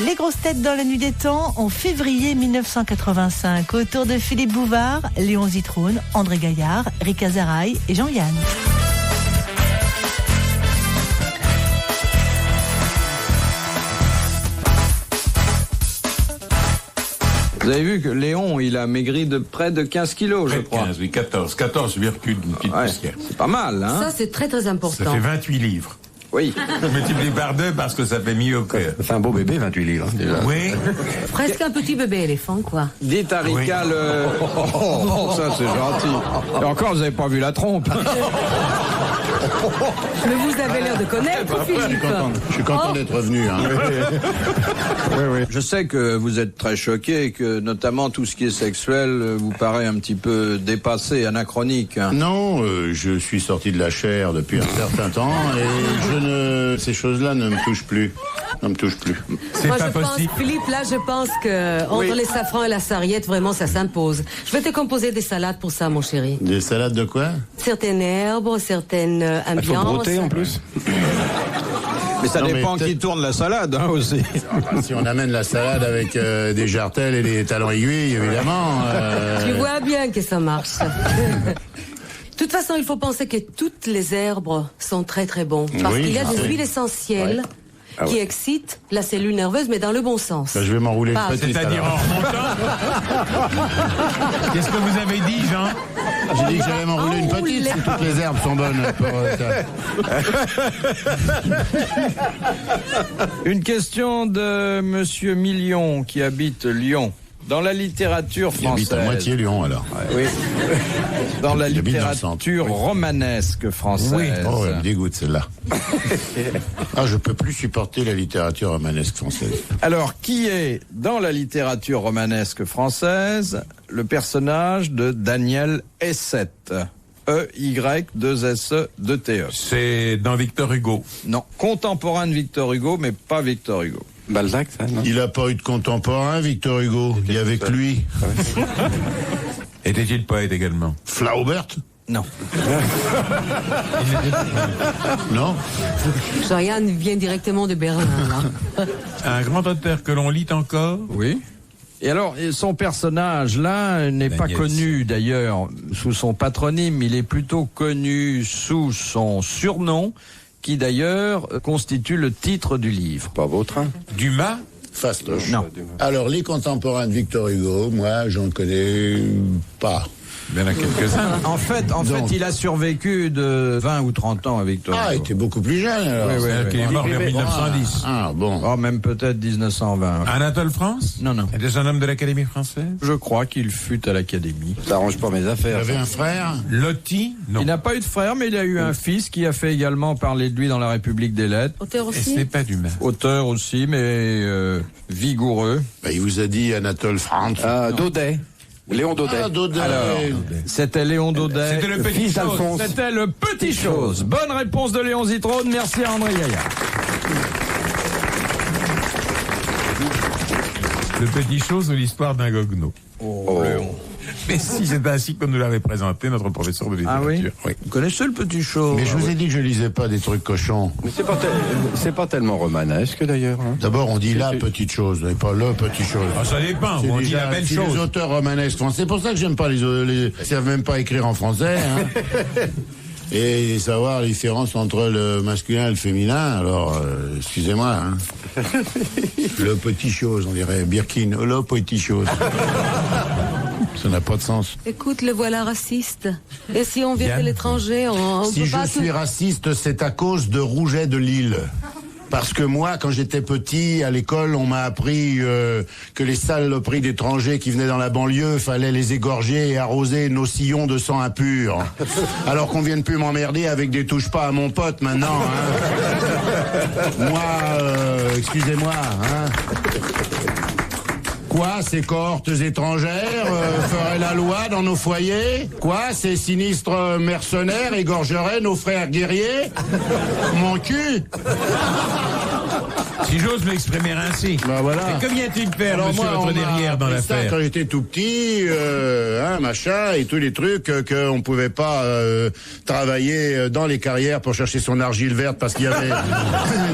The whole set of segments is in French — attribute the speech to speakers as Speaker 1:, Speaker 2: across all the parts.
Speaker 1: Les grosses têtes dans la nuit des temps en février 1985. Autour de Philippe Bouvard, Léon Zitrone, André Gaillard, Rika Zaraï et Jean-Yann.
Speaker 2: Vous avez vu que Léon, il a maigri de près de 15 kilos, je crois.
Speaker 3: 15, oui, 14. 14 virgule une petite poussière.
Speaker 2: C'est pas mal, hein?
Speaker 4: Ça, c'est très très important.
Speaker 3: Ça fait 28 livres.
Speaker 2: Oui.
Speaker 3: Je multiplie par 2 parce que ça fait mieux au cœur.
Speaker 5: C'est un beau bébé, 28 livres. Déjà.
Speaker 3: Oui.
Speaker 4: Presque un petit bébé éléphant, quoi.
Speaker 2: Dites à Rika Oh, ça c'est gentil. Et encore, vous n'avez pas vu la trompe.
Speaker 4: Mais vous avez l'air de connaître, Philippe.
Speaker 5: Je suis content d'être revenu. Hein.
Speaker 2: Je sais que vous êtes très choqué et que notamment tout ce qui est sexuel vous paraît un petit peu dépassé, anachronique. Hein.
Speaker 5: Non, je suis sorti de la chair depuis un certain temps et ces choses-là ne me touchent plus. Ne me touchent plus.
Speaker 3: C'est
Speaker 4: Moi,
Speaker 3: pas
Speaker 4: je
Speaker 3: possible.
Speaker 4: pense, Philippe, là, je pense que entre les safrans et la sarriette, vraiment, ça s'impose. Je vais te composer des salades pour ça, mon chéri.
Speaker 5: Des salades de quoi?
Speaker 4: Certaines herbes, certaines
Speaker 5: Il faut
Speaker 4: ambiances.
Speaker 5: brouter en plus.
Speaker 2: Mais ça
Speaker 5: Non,
Speaker 2: dépend
Speaker 5: mais
Speaker 2: qui tourne la salade, hein, aussi.
Speaker 5: Si on amène la salade avec des jartelles et des talons aiguilles, évidemment.
Speaker 4: Tu vois bien que ça marche. De toute façon, il faut penser que toutes les herbes sont très très bons. Parce
Speaker 5: Oui,
Speaker 4: qu'il y a des
Speaker 5: oui.
Speaker 4: huiles essentielles qui excitent la cellule nerveuse, mais dans le bon sens.
Speaker 5: Ben, je vais m'enrouler
Speaker 4: Pas-
Speaker 5: une petite.
Speaker 3: C'est-à-dire en
Speaker 5: alors.
Speaker 3: remontant. Qu'est-ce que vous avez dit, Jean?
Speaker 5: J'ai dit que j'allais m'enrouler une petite si toutes les herbes sont bonnes.
Speaker 2: Une question de Monsieur Million qui habite Lyon. Dans la littérature
Speaker 5: Il habite
Speaker 2: française.
Speaker 5: à moitié Lyon alors.
Speaker 2: Oui. Dans la
Speaker 5: Il habite dans le
Speaker 2: littérature
Speaker 5: centre, oui.
Speaker 2: romanesque française.
Speaker 3: Oui.
Speaker 5: Oh, elle me dégoûte celle-là. Je peux plus supporter la littérature romanesque française.
Speaker 2: Alors, qui est, dans la littérature romanesque française, le personnage de Daniel Essette? E-Y-2-S-E-2-T-E.
Speaker 3: C'est dans Victor Hugo.
Speaker 2: Non, contemporain de Victor Hugo, mais pas Victor Hugo.
Speaker 6: Balzac, ça, non?
Speaker 5: Il n'a pas eu de contemporain, Victor Hugo. Il y avait que lui.
Speaker 3: Était-il poète également?
Speaker 5: Flaubert?
Speaker 2: Non.
Speaker 5: Non?
Speaker 4: Jean-Yann vient directement de Berlin, là.
Speaker 3: Un grand auteur que l'on lit encore?
Speaker 2: Oui. Et alors, son personnage-là n'est pas
Speaker 3: Daniel
Speaker 2: connu d'ailleurs sous son patronyme, il est plutôt connu sous son surnom, qui d'ailleurs constitue le titre du livre.
Speaker 6: Pas vôtre, hein?
Speaker 3: Dumas?
Speaker 5: Fastoche.
Speaker 2: Non.
Speaker 5: Alors, les contemporains de Victor Hugo, moi, j'en connais pas.
Speaker 3: Il y en a quelques-uns.
Speaker 2: En fait, il a survécu de 20 ou 30 ans à Victor Hugo.
Speaker 5: Il était beaucoup plus jeune, alors.
Speaker 2: Oui, oui.
Speaker 3: C'est-à-dire qu'il est mort vers 1910.
Speaker 5: Bon.
Speaker 2: Oh, même peut-être 1920.
Speaker 3: Anatole France?
Speaker 2: Non, non.
Speaker 3: Était un homme de l'Académie française?
Speaker 2: Je crois qu'il fut à l'Académie.
Speaker 6: Ça arrange pas mes
Speaker 5: Il
Speaker 6: affaires.
Speaker 5: avait un frère?
Speaker 3: Loti? Non.
Speaker 2: Il n'a pas eu de frère, mais il a eu un fils qui a fait également parler de lui dans la République des Lettres.
Speaker 4: Auteur
Speaker 3: Et
Speaker 4: aussi.
Speaker 3: c'est pas Dumas.
Speaker 2: Auteur aussi, mais vigoureux.
Speaker 5: Il vous a dit Anatole France.
Speaker 6: Daudet. Léon Daudet.
Speaker 5: Daudet.
Speaker 2: C'était Léon Daudet.
Speaker 3: C'était le petit
Speaker 6: fils
Speaker 3: chose.
Speaker 6: d'Alphonse.
Speaker 2: C'était le petit chose. Bonne réponse de Léon Zitrone. Merci à André Gaillard.
Speaker 3: Le petit chose ou l'histoire d'un goguenot.
Speaker 2: Oh. Léon.
Speaker 3: Mais si, c'est ainsi que nous l'avait présenté notre professeur de
Speaker 2: Ah
Speaker 3: littérature.
Speaker 2: oui? Vous connaissez le petit chose?
Speaker 5: Mais je vous ai dit que je lisais pas des trucs cochons.
Speaker 6: Mais c'est pas tellement romanesque, d'ailleurs. Hein.
Speaker 5: D'abord, on dit la petite chose, et pas le petit chose.
Speaker 3: Ah, ça dépend,
Speaker 5: C'est
Speaker 3: on dit
Speaker 5: déjà-
Speaker 3: la belle
Speaker 5: si
Speaker 3: chose.
Speaker 5: Les auteurs romanesques français, c'est pour ça que j'aime pas ils savent même pas écrire en français. Hein. Et savoir la différence entre le masculin et le féminin, alors, excusez-moi. Hein. Le petit chose, on dirait Birkin. Le petit chose. Ça n'a pas de sens.
Speaker 4: Écoute, le voilà raciste. Et si on vient
Speaker 3: Yann.
Speaker 4: de l'étranger, on
Speaker 5: Si
Speaker 4: peut
Speaker 5: je
Speaker 4: pas
Speaker 5: suis raciste, c'est à cause de Rouget de Lille. Parce que moi, quand j'étais petit, à l'école, on m'a appris que les saloperies d'étrangers qui venaient dans la banlieue, fallait les égorger et arroser nos sillons de sang impur. Alors qu'on vienne plus m'emmerder avec des touches pas à mon pote maintenant. Hein. Moi, excusez-moi. Hein. Quoi, ces cohortes étrangères feraient la loi dans nos foyers? Quoi, ces sinistres mercenaires égorgeraient nos frères guerriers? Mon cul?
Speaker 3: Si j'ose m'exprimer ainsi.
Speaker 5: Bah voilà.
Speaker 3: Et que vient-il faire,
Speaker 5: Alors
Speaker 3: monsieur,
Speaker 5: moi,
Speaker 3: votre
Speaker 5: on m'a
Speaker 3: derrière dans
Speaker 5: appris ça
Speaker 3: l'affaire?
Speaker 5: quand j'étais tout petit, machin, et tous les trucs qu'on pouvait pas travailler dans les carrières pour chercher son argile verte parce qu'il y avait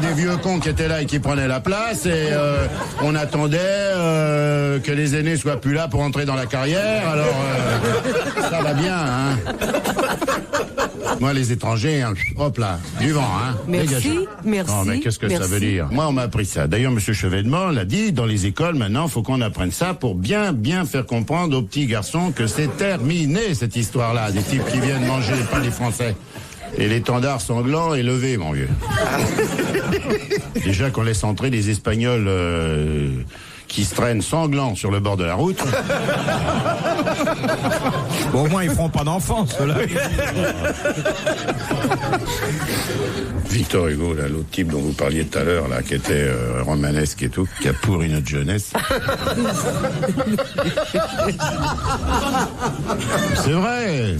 Speaker 5: des vieux cons qui étaient là et qui prenaient la place, et on attendait que les aînés soient plus là pour entrer dans la carrière. Alors ça va bien, hein. Moi, les étrangers, hein, hop là, du vent, hein.
Speaker 4: Merci,
Speaker 5: Dégagez.
Speaker 4: merci.
Speaker 5: Oh, mais qu'est-ce que ça
Speaker 4: merci.
Speaker 5: veut dire? Moi, on m'a appris ça. D'ailleurs, monsieur Chevènement l'a dit, dans les écoles, maintenant, faut qu'on apprenne ça pour bien faire comprendre aux petits garçons que c'est terminé, cette histoire-là, des types qui viennent manger pas les Français. Et l'étendard sanglant est levé, mon vieux. Déjà qu'on laisse entrer des Espagnols qui se traînent sanglants sur le bord de la route.
Speaker 2: Bon, au moins, ils feront pas d'enfants, ceux-là.
Speaker 5: Victor Hugo, là, l'autre type dont vous parliez tout à l'heure, là, qui était romanesque et tout, qui a pourri notre jeunesse. C'est vrai.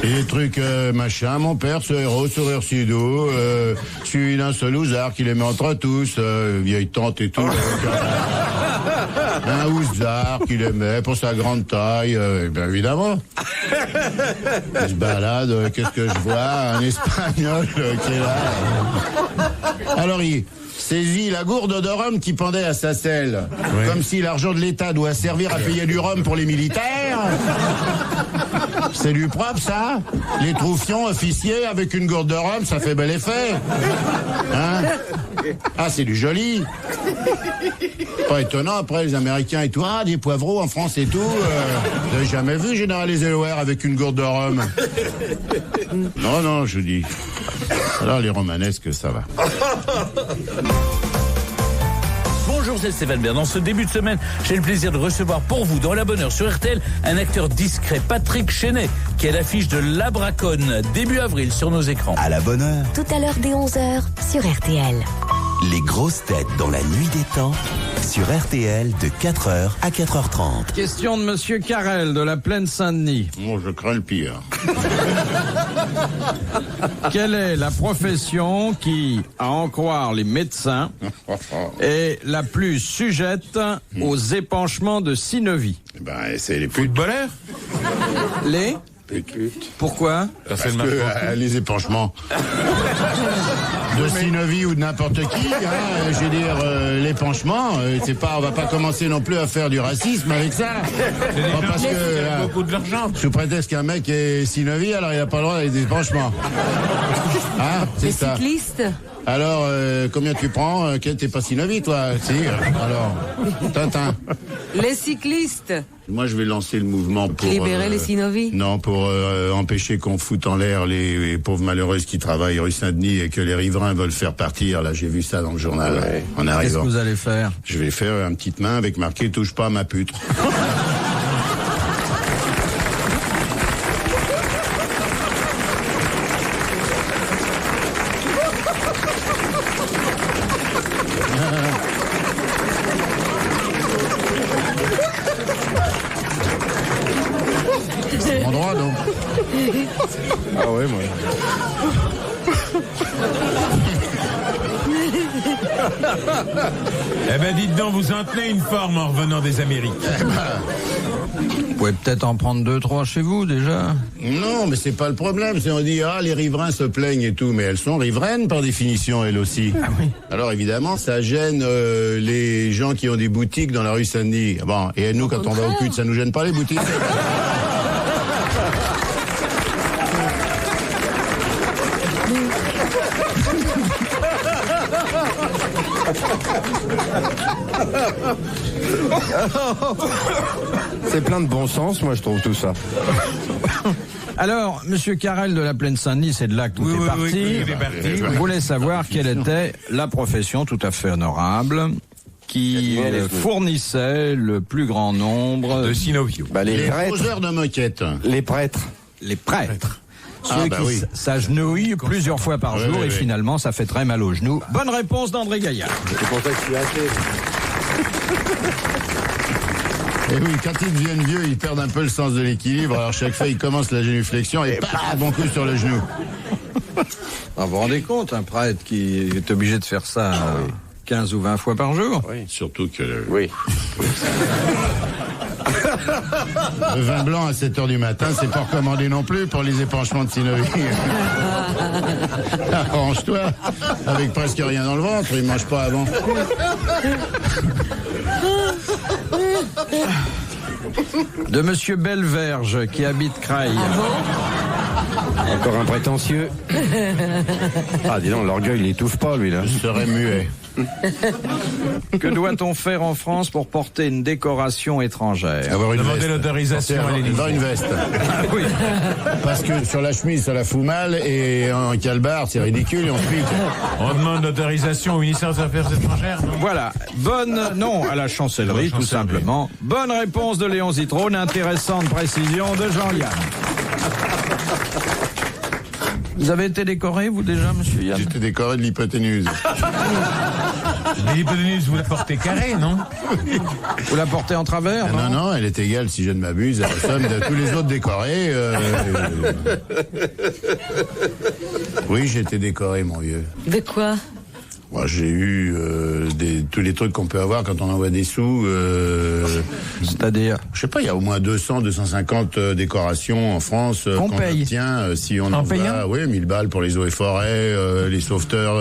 Speaker 5: Et les trucs, machin, mon père, ce héros, sourire si doux, suivi d'un seul ouzard qui les met entre tous, vieille tante et tout. Un ouzard qu'il aimait pour sa grande taille, bien évidemment. Il se balade, qu'est-ce que je vois? Un Espagnol qui est là. Alors il saisit la gourde de rhum qui pendait à sa selle, comme si l'argent de l'État doit servir à payer du rhum pour les militaires. C'est du propre, ça. Les troufions officiers avec une gourde de rhum, ça fait bel effet. Hein? Ah, c'est du joli. Pas étonnant, après, les Américains et tout. Ah, des poivreaux en France et tout. Vous avez jamais vu Général Eisenhower avec une gourde de rhum? Non, je vous dis. Alors, les romanesques, ça va.
Speaker 7: Bonjour, c'est Stéphane Bern. Dans ce début de semaine, j'ai le plaisir de recevoir pour vous, dans la bonne heure sur RTL, un acteur discret, Patrick Chenet, qui est à l'affiche de Labracone, début avril, sur nos écrans.
Speaker 8: À la bonne heure,
Speaker 9: Tout à l'heure dès 11h sur RTL.
Speaker 8: les grosses têtes dans la nuit des temps sur RTL de 4h à 4h30.
Speaker 2: Question de monsieur Carrel de la Plaine Saint-Denis.
Speaker 5: Bon, je crains le pire.
Speaker 2: Quelle est la profession qui, à en croire les médecins, est la plus sujette aux épanchements de synovie?
Speaker 5: Ben, c'est les putes.
Speaker 3: Footballeur?
Speaker 2: Les
Speaker 5: Putes.
Speaker 2: Pourquoi?
Speaker 5: Parce que les épanchements de synovie ou de n'importe qui, hein, je veux dire, l'épanchement, c'est pas, on va pas commencer non plus à faire du racisme avec ça. Pas parce que
Speaker 3: beaucoup de l'argent.
Speaker 5: sous prétexte qu'un mec est synovie, alors il a pas le droit d'aller des épanchements. Hein, c'est
Speaker 4: Les
Speaker 5: ça.
Speaker 4: cyclistes.
Speaker 5: Alors, combien tu prends? T'es pas synovie, toi? Si. Alors, Tintin.
Speaker 4: Les cyclistes.
Speaker 5: Moi, je vais lancer le mouvement pour
Speaker 4: Libérer les synovies.
Speaker 5: Non, pour empêcher qu'on foute en l'air les pauvres malheureuses qui travaillent rue Saint-Denis et que les riverains veulent faire partir. Là, j'ai vu ça dans le journal. En
Speaker 2: Qu'est-ce que
Speaker 5: arrivant.
Speaker 2: vous allez faire?
Speaker 5: Je vais faire une petite main avec marqué touche pas à ma pute. C'est mon droit, donc.
Speaker 6: Ah ouais, moi.
Speaker 3: Eh ben, dites donc, vous en tenez une forme en revenant des Amériques.
Speaker 2: Vous pouvez peut-être en prendre 2-3 chez vous, déjà.
Speaker 5: Non, mais c'est pas le problème. C'est on dit, ah, les riverains se plaignent et tout, mais elles sont riveraines par définition, elles aussi.
Speaker 2: Ah oui.
Speaker 5: Alors évidemment, ça gêne les gens qui ont des boutiques dans la rue Saint-Denis. Bon, et nous, quand on va au pute, ça nous gêne pas les boutiques?
Speaker 6: C'est plein de bon sens, moi, je trouve tout ça.
Speaker 2: Alors, monsieur Carrel de la Plaine Saint-Denis, c'est de là que tout est parti.
Speaker 3: il est parti.
Speaker 2: Je voulais savoir quelle était la profession tout à fait honorable qui fournissait le plus grand nombre
Speaker 3: De Synovio.
Speaker 6: Bah, les
Speaker 5: Les
Speaker 6: prêtres.
Speaker 5: poseurs de moquettes.
Speaker 6: Les prêtres.
Speaker 2: les prêtres.
Speaker 5: Ah,
Speaker 2: Ceux
Speaker 5: bah
Speaker 2: qui
Speaker 5: oui.
Speaker 2: s'agenouillent plusieurs fois par
Speaker 5: Oui,
Speaker 2: jour
Speaker 5: oui,
Speaker 2: et
Speaker 5: oui.
Speaker 2: finalement ça fait très mal aux genoux. Bonne réponse d'André Gaillard.
Speaker 6: C'est pour ça que je suis athée.
Speaker 5: Et oui, quand ils deviennent vieux, ils perdent un peu le sens de l'équilibre. Alors chaque fois, ils commencent la génuflexion et paf, bon coup sur le genou.
Speaker 2: vous vous rendez compte, un prêtre qui est obligé de faire ça 15 ou 20 fois par jour?
Speaker 5: Oui. Surtout que...
Speaker 6: Oui.
Speaker 5: Le vin blanc à 7h du matin, c'est pas recommandé non plus pour les épanchements de synovie. Arrange-toi. Avec presque rien dans le ventre, il mange pas avant.
Speaker 2: De Monsieur Belverge, qui habite Creil.
Speaker 6: Encore un prétentieux. Ah, dis donc, l'orgueil, il étouffe pas, lui, là.
Speaker 5: Je serais muet.
Speaker 2: Que doit-on faire en France pour porter une décoration étrangère?
Speaker 5: Avoir une
Speaker 3: Demandez
Speaker 5: veste.
Speaker 3: l'autorisation à l'Élysée.
Speaker 5: Avoir une veste.
Speaker 2: Ah oui.
Speaker 5: Parce que sur la chemise, ça la fout mal, et en calbar, c'est ridicule, et on se pique.
Speaker 3: On demande l'autorisation au ministère des Affaires étrangères. Non
Speaker 2: Voilà. Non, à la chancellerie, tout simplement. Bonne réponse de Léon Zitrone, intéressante précision de Jean-Yann. Vous avez été décoré, vous, déjà, monsieur Yann?
Speaker 5: J'étais décoré de l'hypoténuse.
Speaker 3: L'hypoténuse, vous la portez carré, non?
Speaker 2: Vous la portez en travers?
Speaker 5: Non, non, elle est égale, si je ne m'abuse, à la somme de tous les autres décorés. Oui, j'ai été décoré, mon vieux.
Speaker 4: De quoi?
Speaker 5: Moi, j'ai eu tous les trucs qu'on peut avoir quand on envoie des sous.
Speaker 2: C'est-à-dire?
Speaker 5: Je sais pas, il y a au moins 200, 250 décorations en France
Speaker 2: qu'on paye.
Speaker 5: obtient si on
Speaker 3: en
Speaker 5: envoie.
Speaker 3: payant?
Speaker 5: Oui, 1000 balles pour les eaux et forêts, les sauveteurs,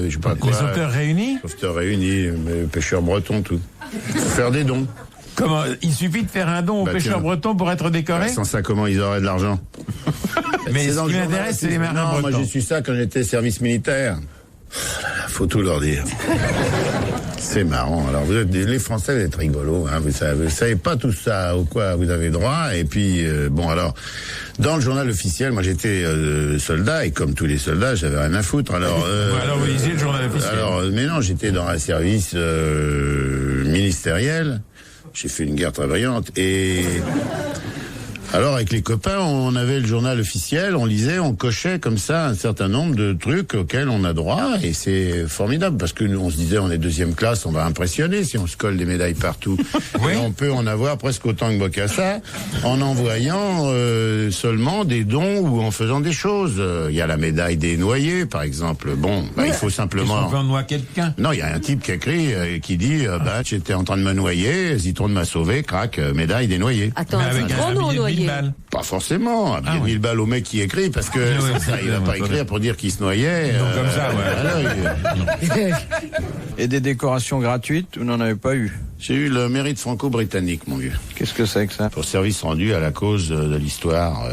Speaker 5: je sais pas quoi.
Speaker 3: Les auteurs réunis?
Speaker 5: Sauveteurs réunis, pêcheurs bretons, tout. Faut faire des dons.
Speaker 3: Comment? Il suffit de faire un don aux pêcheurs bretons pour être décoré?
Speaker 5: Sans ça, comment ils auraient de l'argent?
Speaker 3: Mais
Speaker 5: C'est
Speaker 3: ce
Speaker 5: dans
Speaker 3: qui
Speaker 5: le
Speaker 3: m'intéresse, c'est les
Speaker 5: journal.
Speaker 3: marins
Speaker 5: Non,
Speaker 3: bretons.
Speaker 5: moi j'ai su ça quand j'étais service militaire. Oh là là, faut tout leur dire. C'est marrant. Alors les Français, vous êtes rigolos, hein, vous savez pas tout ça au quoi vous avez droit. Et puis bon, alors dans le journal officiel, moi j'étais soldat, et comme tous les soldats, j'avais rien à foutre. Alors
Speaker 3: Alors vous lisiez le journal officiel.
Speaker 5: alors mais non, j'étais dans un service ministériel. J'ai fait une guerre très brillante, et alors avec les copains, on avait le journal officiel, on lisait, on cochait comme ça un certain nombre de trucs auxquels on a droit, et c'est formidable parce que nous on se disait on est deuxième classe, on va impressionner si on se colle des médailles partout.
Speaker 3: Oui.
Speaker 5: Et on peut en avoir presque autant que Bokassa en envoyant seulement des dons ou en faisant des choses. Il y a la médaille des noyés par exemple. Bon, il faut
Speaker 3: Qu'est-ce
Speaker 5: simplement...
Speaker 3: qu'on fait en noie quelqu'un?
Speaker 5: Non, il y a un type qui écrit qui dit j'étais en train de me noyer, Zitrone m'a sauvé, crac, médaille des noyés.
Speaker 4: Attends,
Speaker 3: Mais avec
Speaker 4: c'est
Speaker 3: un
Speaker 4: trop non
Speaker 3: billet de 1000
Speaker 4: noyé.
Speaker 3: balles.
Speaker 5: Pas forcément, un billet de 1000 balles au mec qui écrit, parce que
Speaker 3: Oui,
Speaker 5: ça, il va pas écrire pour dire qu'il se noyait.
Speaker 3: comme ça, ouais.
Speaker 2: Et des décorations gratuites, vous n'en avez pas eu?
Speaker 5: J'ai eu le mérite franco-britannique, mon vieux,
Speaker 2: Qu'est-ce que c'est que ça?
Speaker 5: pour service rendu à la cause de l'histoire.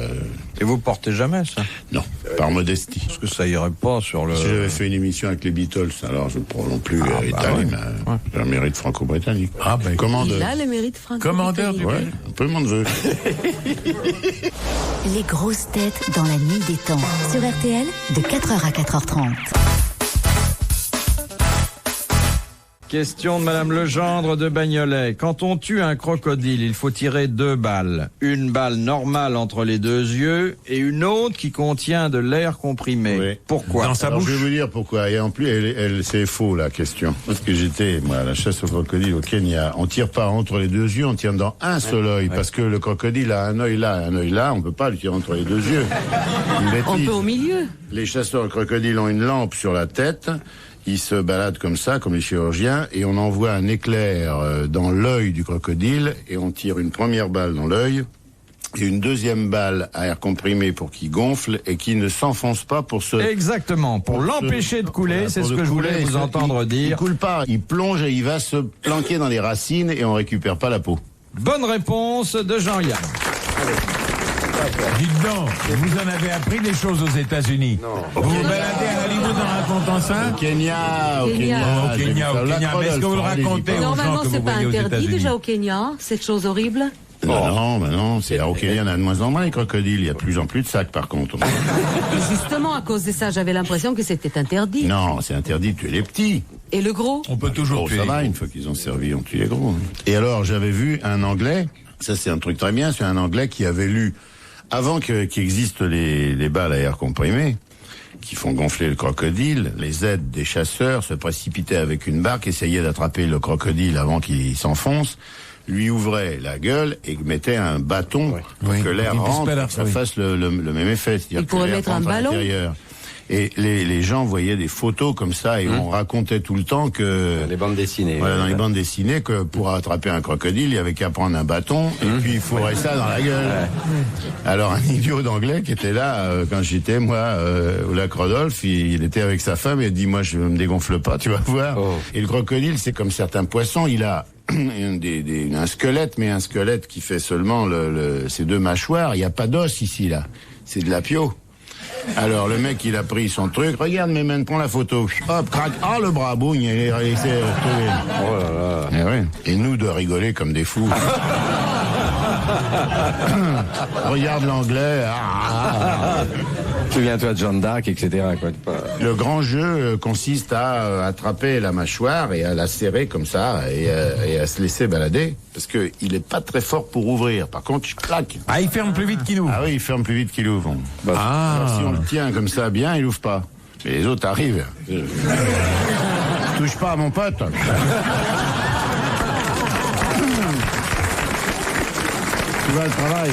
Speaker 2: Et vous portez jamais ça?
Speaker 5: Non, par modestie.
Speaker 2: Parce que ça irait pas sur le...
Speaker 5: Si j'avais fait une émission avec les Beatles, alors je ne pourrais non plus étaler j'ai un mérite franco-britannique.
Speaker 3: Ah, ben,
Speaker 5: Commande.
Speaker 4: Il a le mérite franco.
Speaker 3: Commandeur du
Speaker 5: Ouais, un peu le monde veut.
Speaker 9: Les grosses têtes dans la nuit des temps. Sur RTL, de 4h à 4h30.
Speaker 2: Question de Madame Legendre de Bagnolet. Quand on tue un crocodile, il faut tirer 2 balles. Une balle normale entre les 2 yeux et une autre qui contient de l'air comprimé.
Speaker 5: Oui.
Speaker 2: Pourquoi?
Speaker 3: Dans sa
Speaker 5: Alors,
Speaker 3: bouche.
Speaker 5: je vais vous dire pourquoi. Et en plus, c'est faux, la question. Parce que j'étais, moi, à la chasse au crocodile au Kenya. On tire pas entre les 2 yeux, on tire dans un seul œil. Parce que le crocodile a un œil là, un œil là. On peut pas le tirer entre les 2 yeux. Une
Speaker 4: On
Speaker 5: bêtise.
Speaker 4: peut au milieu.
Speaker 5: Les chasseurs de crocodiles ont une lampe sur la tête. Ils se baladent comme ça, comme les chirurgiens, et on envoie un éclair dans l'œil du crocodile, et on tire une première balle dans l'œil, et une deuxième balle à air comprimé pour qu'il gonfle et qu'il ne s'enfonce pas pour se...
Speaker 2: Exactement, pour l'empêcher de couler,
Speaker 5: Voilà,
Speaker 2: c'est
Speaker 5: pour
Speaker 2: ce
Speaker 5: le
Speaker 2: que je
Speaker 5: couler,
Speaker 2: voulais vous entendre
Speaker 5: Il
Speaker 2: dire.
Speaker 5: coule pas, il plonge et il va se planquer dans les racines et on récupère pas la peau.
Speaker 2: Bonne réponse de Jean-Yann.
Speaker 3: Dites donc, vous en avez appris des choses aux États-Unis. Vous vous baladez à Hollywood en racontant ça?
Speaker 5: Au Kenya.
Speaker 3: Au Kenya. Mais est-ce que vous le racontez aux gens
Speaker 4: Normalement,
Speaker 3: que
Speaker 4: c'est
Speaker 3: vous
Speaker 4: pas
Speaker 3: voyez aux
Speaker 4: interdit
Speaker 3: États-Unis?
Speaker 4: déjà au Kenya, cette chose horrible.
Speaker 5: Non, c'est au Kenya, il y en a de moins en moins les crocodiles. Il y a de plus en plus de sacs par contre.
Speaker 4: Et justement, à cause de ça, j'avais l'impression que c'était interdit.
Speaker 5: Non, c'est interdit de tuer les petits.
Speaker 4: Et le gros?
Speaker 3: On peut toujours
Speaker 5: Oh,
Speaker 3: tuer
Speaker 5: ça
Speaker 3: les
Speaker 5: va,
Speaker 3: gros.
Speaker 5: une fois qu'ils ont servi, on tue les gros. Et alors, j'avais vu un Anglais, ça c'est un truc très bien, c'est un Anglais qui avait lu, avant qu'existent les balles à air comprimé, qui font gonfler le crocodile, les aides des chasseurs se précipitaient avec une barque, essayaient d'attraper le crocodile avant qu'il s'enfonce, lui ouvraient la gueule et mettaient un bâton pour
Speaker 3: Oui.
Speaker 5: que l'air
Speaker 3: Il puisse
Speaker 5: rentre,
Speaker 3: pas
Speaker 5: et
Speaker 3: la
Speaker 5: que ça
Speaker 3: retrouver.
Speaker 5: fasse le même effet. C'est-à-dire
Speaker 4: Il
Speaker 5: que
Speaker 4: pourrait
Speaker 5: l'air
Speaker 4: mettre un
Speaker 5: rentre à
Speaker 4: ballon.
Speaker 5: l'intérieur. Et les gens voyaient des photos comme ça et on racontait tout le temps que...
Speaker 6: Les bandes dessinées.
Speaker 5: Voilà, dans les bandes dessinées, que pour attraper un crocodile, il y avait qu'à prendre un bâton et puis il fourrait ça dans la gueule. Alors un idiot d'anglais qui était là, quand j'étais, moi, au lac Rodolphe, il était avec sa femme et il dit, moi, je me dégonfle pas, tu vas voir. Oh. Et le crocodile, c'est comme certains poissons, il a un squelette, mais un squelette qui fait seulement ses deux mâchoires. Il n'y a pas d'os ici, là. C'est de la pio. Alors le mec, il a pris son truc. Regarde, Mémène, prends la photo. Hop, crac. Ah, le bras, boum, il s'est retrouvé. Oh là là. Et, ouais. Et nous de rigoler comme des fous. Regarde l'anglais.
Speaker 6: Souviens-toi de Jeanne d'Arc, etc. Quoi.
Speaker 5: Le grand jeu consiste à attraper la mâchoire et à la serrer comme ça et à se laisser balader. Parce que il est pas très fort pour ouvrir. Par contre, je claque.
Speaker 3: Ah, il ferme plus vite qu'il ouvre.
Speaker 5: Ah oui, il ferme plus vite qu'il ouvre. Alors, si on le tient comme ça bien, il ouvre pas. Mais les autres arrivent. Touche pas à mon pote. Tu vas au travail.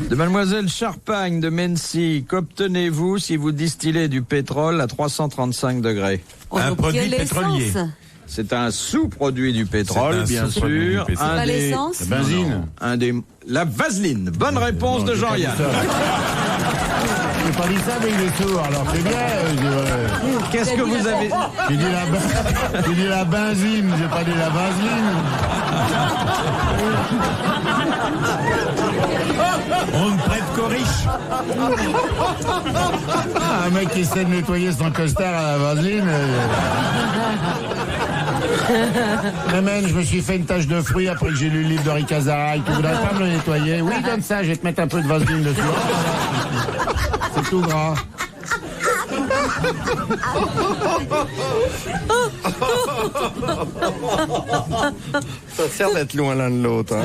Speaker 2: De Mademoiselle Charpagne de Mency, qu'obtenez-vous si vous distillez du pétrole à 335 degrés?
Speaker 3: Un produit pétrolier.
Speaker 2: C'est un sous-produit du pétrole, bien sûr.
Speaker 4: C'est pas l'essence?
Speaker 5: La benzine.
Speaker 2: La vaseline. Bonne réponse de Jean-Yann.
Speaker 5: J'ai pas dit ça, mais il est sourd, alors c'est bien.
Speaker 2: Qu'est-ce que vous avez...
Speaker 5: J'ai dit la benzine, j'ai pas dit la vaseline.
Speaker 3: On ne prête qu'aux riches.
Speaker 5: Un mec qui essaie de nettoyer son costard à la vaseline. Mais man, je me suis fait une tache de fruits après que j'ai lu le livre de Ricazaraï. Tu voudrais pas me le nettoyer? Oui, comme ça, je vais te mettre un peu de vaseline dessus. C'est tout gras.
Speaker 6: Ça sert d'être loin l'un de l'autre. Hein,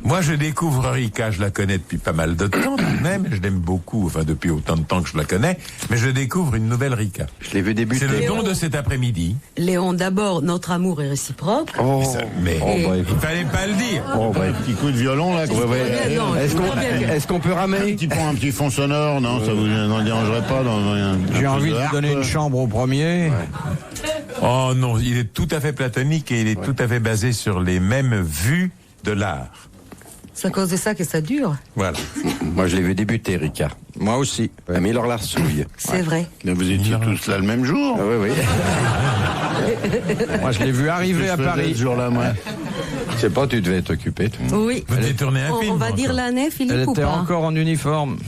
Speaker 3: Moi, je découvre Rika, je la connais depuis pas mal de temps, même, je l'aime beaucoup, enfin depuis autant de temps que je la connais, mais je découvre une nouvelle Rika.
Speaker 6: Je l'ai vu débuter.
Speaker 3: C'est le don de cet après-midi.
Speaker 4: Léon, d'abord, notre amour est réciproque.
Speaker 3: Oh, mais il fallait pas le dire.
Speaker 5: Oh, bah, petit coup de violon, là.
Speaker 6: Est-ce qu'on peut ramer?
Speaker 5: Un petit fond sonore, non, ça vous n'en dérangerait pas
Speaker 2: J'ai envie de vous donner une chambre au premier.
Speaker 3: Ouais. Oh non, il est tout à fait platonique et il est tout à fait basé sur les mêmes vues de l'art.
Speaker 4: C'est à cause de ça que ça dure.
Speaker 3: Voilà.
Speaker 6: Moi, je l'ai vu débuter, Rika.
Speaker 2: Moi aussi.
Speaker 6: Mais il la souille.
Speaker 4: C'est vrai.
Speaker 5: Mais vous étiez tous là le même jour?
Speaker 6: Ah, oui.
Speaker 2: Moi, je l'ai vu arriver à Paris.
Speaker 5: Ce jour-là, moi.
Speaker 6: Je sais pas, tu devais t'occuper.
Speaker 4: Oui.
Speaker 3: Vous devez tourner un film.
Speaker 4: On va dire l'année, Philippe,
Speaker 2: Elle
Speaker 4: ou
Speaker 2: était
Speaker 4: pas?
Speaker 2: encore en uniforme.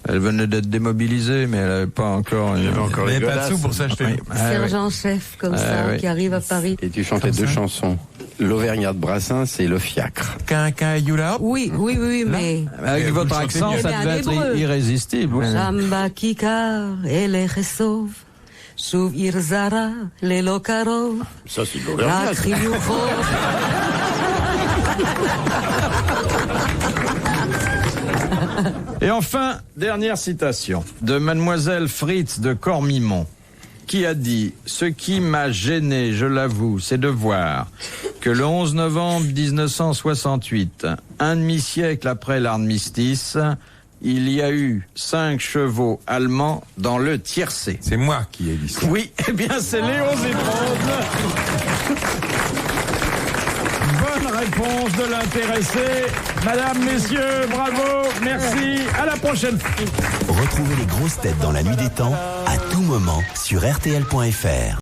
Speaker 2: Elle venait d'être démobilisée, mais elle n'avait pas encore...
Speaker 3: Il n'y avait pas de sous pour s'acheter.
Speaker 4: Sergent-chef, comme ça, qui arrive à Paris.
Speaker 6: Et tu chantais deux chansons. L'Auvergnat de Brassens et le Fiacre.
Speaker 3: Quincaillula.
Speaker 4: Oui, mais...
Speaker 2: Avec votre accent, ça devait être irrésistible.
Speaker 4: Samba Kikar et les Resov, Shuv Irzara, les Lokarov,
Speaker 5: Ça, c'est de
Speaker 4: la
Speaker 5: l'Auvergnat.
Speaker 4: Krioucho.
Speaker 2: Et enfin, dernière citation de Mademoiselle Fritz de Cormimont, qui a dit « Ce qui m'a gêné, je l'avoue, c'est de voir que le 11 novembre 1968, un demi-siècle après l'armistice, il y a eu 5 chevaux allemands dans le tiercé. »
Speaker 3: C'est moi qui ai dit ça.
Speaker 2: Oui, eh bien c'est Léon Zitrone. Bonne réponse de l'intéressé. Madame, messieurs, bravo, merci, à la prochaine fois.
Speaker 8: Retrouvez les grosses têtes dans la nuit des temps à tout moment sur RTL.fr.